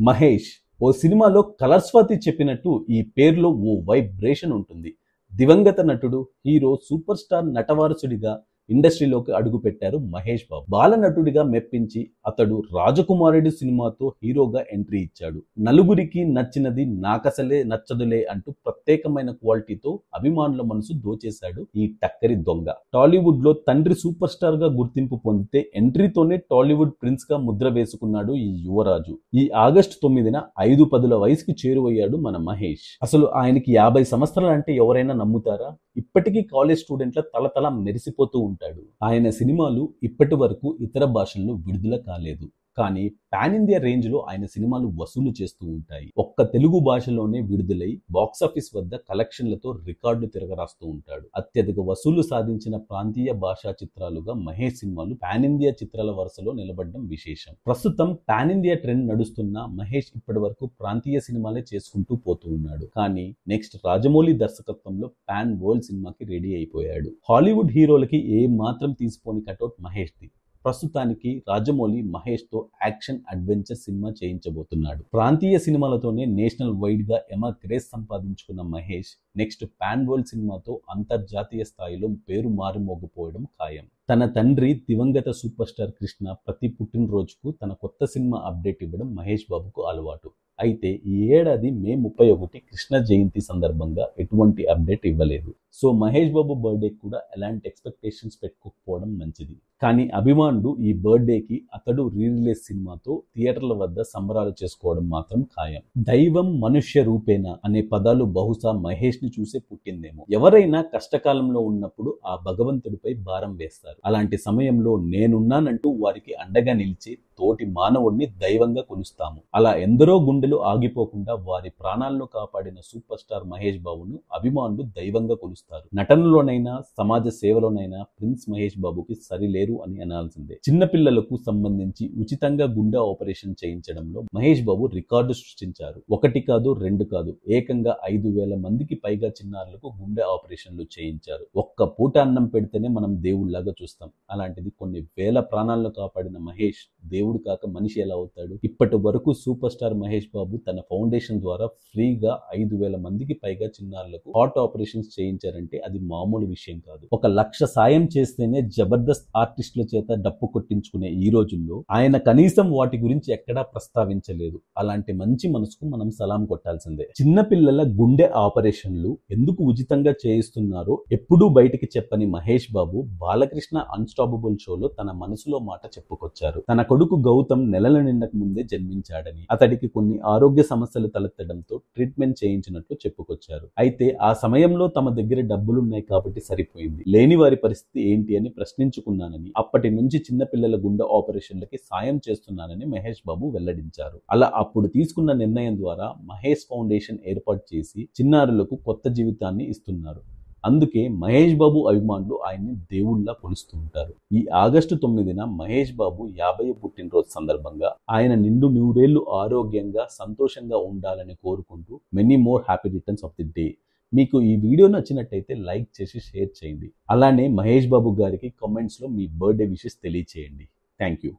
మహేష్ ఓ సినిమాలో కలర్ స్వాతి చెప్పినట్టు ఈ పేరులో ఓ వైబ్రేషన్ ఉంటుంది. దివంగత నటుడు, హీరో, సూపర్ స్టార్ నటవారసుడిగా ఇండస్ట్రీలోకి అడుగుపెట్టారు మహేష్ బాబు. బాల నటుడిగా మెప్పించి అతడు రాజకుమారుడు సినిమాతో హీరోగా ఎంట్రీ ఇచ్చాడు. నలుగురికి నచ్చినది నాకసలే నచ్చదులే అంటూ ప్రత్యేకమైన క్వాలిటీతో అభిమానుల మనసు దోచేశాడు ఈ టక్కరి దొంగ. టాలీవుడ్ లో తండ్రి సూపర్ స్టార్ గా గుర్తింపు పొందితే ఎంట్రీతోనే టాలీవుడ్ ప్రిన్స్ గా ముద్ర వేసుకున్నాడు ఈ యువరాజు. ఈ ఆగస్టు 9న 5-10 వయసుకి చేరువయ్యాడు మన మహేష్. అసలు ఆయనకి 50 సంవత్సరాలు అంటే ఎవరైనా నమ్ముతారా? ఇప్పటికీ కాలేజ్ స్టూడెంట్ల తలతల మెరిసిపోతూ ఉంటాడు. ఆయన సినిమాలు ఇప్పటి వరకు ఇతర భాషల్లో విడుదల కాలేదు. కానీ పాన్ ఇండియా రేంజ్ లో ఆయన సినిమాలు వసూలు చేస్తూ ఉంటాయి. ఒక్క తెలుగు భాషలోనే విడుదలై బాక్సాఫీస్ వద్ద కలెక్షన్లతో రికార్డు తిరగరాస్తూ ఉంటాడు. అత్యధిక వసూలు సాధించిన ప్రాంతీయ భాషా చిత్రాలుగా మహేష్ సినిమాలు పాన్ ఇండియా చిత్రాల వరుసలో నిలబడడం విశేషం. ప్రస్తుతం పాన్ ఇండియా ట్రెండ్ నడుస్తున్న మహేష్ ఇప్పటి వరకు ప్రాంతీయ సినిమాలే చేసుకుంటూ పోతూ ఉన్నాడు. కానీ నెక్స్ట్ రాజమౌళి దర్శకత్వంలో పాన్ వరల్డ్ సినిమాకి రెడీ అయిపోయాడు. హాలీవుడ్ హీరోలకి ఏ మాత్రం తీసిపోని కటౌట్ మహేష్ది. ప్రస్తుతానికి రాజమౌళి మహేష్ తో యాక్షన్ అడ్వెంచర్ సినిమా చేయించబోతున్నాడు. ప్రాంతీయ సినిమాలతోనే నేషనల్ వైడ్ గా క్రేజ్ సంపాదించుకున్న మహేష్ నెక్స్ట్ పాన్ వరల్డ్ సినిమాతో అంతర్జాతీయ స్థాయిలో పేరు మారుమోగిపోవడం ఖాయం. తన తండ్రి దివంగత సూపర్ స్టార్ కృష్ణ ప్రతి పుట్టినరోజుకు తన కొత్త సినిమా అప్డేట్ ఇవ్వడం మహేష్ బాబుకు అలవాటు. అయితే ఈ ఏడాది మే 31 కృష్ణ జయంతి సందర్భంగా ఎటువంటి అప్డేట్ ఇవ్వలేదు. సో మహేష్ బాబు బర్త్డే కూడా ఎలాంటి ఎక్స్పెక్టేషన్స్ పెట్టుకోకపోవడం మంచిది. కానీ అభిమానులు ఈ బర్త్డేకి అతడు రిలీజ్ సినిమాతో థియేటర్ల వద్ద సంబరాలు చేసుకోవడం మాత్రం ఖాయం. దైవం మనుష్య రూపేణ అనే పదాలు బహుశా మహేష్ ని చూసే పుట్టిందేమో. ఎవరైనా కష్టకాలంలో ఉన్నప్పుడు ఆ భగవంతుడిపై భారం వేస్తారు. అలాంటి సమయంలో నేనున్నానంటూ వారికి అండగా నిలిచి తోటి మానవుడిని దైవంగా కొలుస్తాము. అలా ఎందరో గుండెలు ఆగిపోకుండా వారి ప్రాణాలను కాపాడిన సూపర్ స్టార్ మహేష్ బాబును అభిమానులు దైవంగా కొలుస్తారు. నటనలోనైనా సమాజ సేవలోనైనా ప్రిన్స్ మహేష్ బాబుకి సరిలేరు అని అనాల్సిందే. చిన్నపిల్లలకు సంబంధించి ఉచితంగా గుండె ఆపరేషన్ చేయించడంలో మహేష్ బాబు రికార్డు సృష్టించారు. 1 కాదు 2 కాదు, ఏకంగా 5,000 మందికి పైగా చిన్నారులకు గుండె ఆపరేషన్లు చేయించారు. ఒక్క పూట అన్నం పెడితేనే మనం దేవుళ్లాగా చూస్తాం. అలాంటిది కొన్ని వేల ప్రాణాలను కాపాడిన మహేష్ దేవుడు కాక మనిషి ఎలా అవుతాడు? ఇప్పటి వరకు సూపర్ స్టార్ మహేష్ బాబు తన ఫౌండేషన్ ద్వారా ఫ్రీగా 5,000 మందికి పైగా చిన్నారులకు హార్ట్ ఆపరేషన్స్ చేయించారంటే అది మామూలు విషయం కాదు. 1,00,000 సాయం చేస్తేనే జబర్దస్త్ ఆర్టిస్టుల చేత డప్పు కొట్టించుకునే ఈ రోజుల్లో ఆయన కనీసం వాటి గురించి ఎక్కడా ప్రస్తావించలేదు. అలాంటి మంచి మనసుకు మనం సలాం కొట్టాల్సిందే. చిన్నపిల్లల గుండె ఆపరేషన్లు ఎందుకు ఉచితంగా చేయిస్తున్నారో ఎప్పుడూ బయటికి చెప్పని మహేష్ బాబు బాలకృష్ణ అన్స్టాపబుల్ షోలో తన మనసులో మాట చెప్పుకొచ్చారు. తన కొడుకు గౌతమ్ నెలల నిండక ముందే జన్మించాడని, అతడికి కొన్ని ఆరోగ్య సమస్యలు తలెత్తడంతో ట్రీట్మెంట్ చేయించినట్లు చెప్పుకొచ్చారు. అయితే ఆ సమయంలో తమ దగ్గర డబ్బులున్నాయి కాబట్టి సరిపోయింది, లేని వారి పరిస్థితి ఏంటి అని ప్రశ్నించుకున్నానని, అప్పటి నుంచి చిన్నపిల్లల గుండె ఆపరేషన్లకి సాయం చేస్తున్నానని మహేష్ బాబు వెల్లడించారు. అలా అప్పుడు తీసుకున్న నిర్ణయం ద్వారా మహేష్ ఫౌండేషన్ ఏర్పాటు చేసి చిన్నారులకు కొత్త జీవితాన్ని ఇస్తున్నారు. అందుకే మహేష్ బాబు అభిమానులు ఆయన్ని దేవుళ్లా కొలుస్తూ ఉంటారు. ఈ ఆగస్టు 9న మహేష్ బాబు 50వ పుట్టినరోజు సందర్భంగా ఆయన నిండు 100 ఏళ్లు ఆరోగ్యంగా సంతోషంగా ఉండాలని కోరుకుంటూ many more happy returns of the day. మీకు ఈ వీడియో నచ్చినట్టయితే లైక్ చేసి షేర్ చేయండి. అలానే మహేష్ బాబు గారికి కామెంట్స్ లో మీ బర్త్డే విషెస్ తెలియచేయండి. Thank you.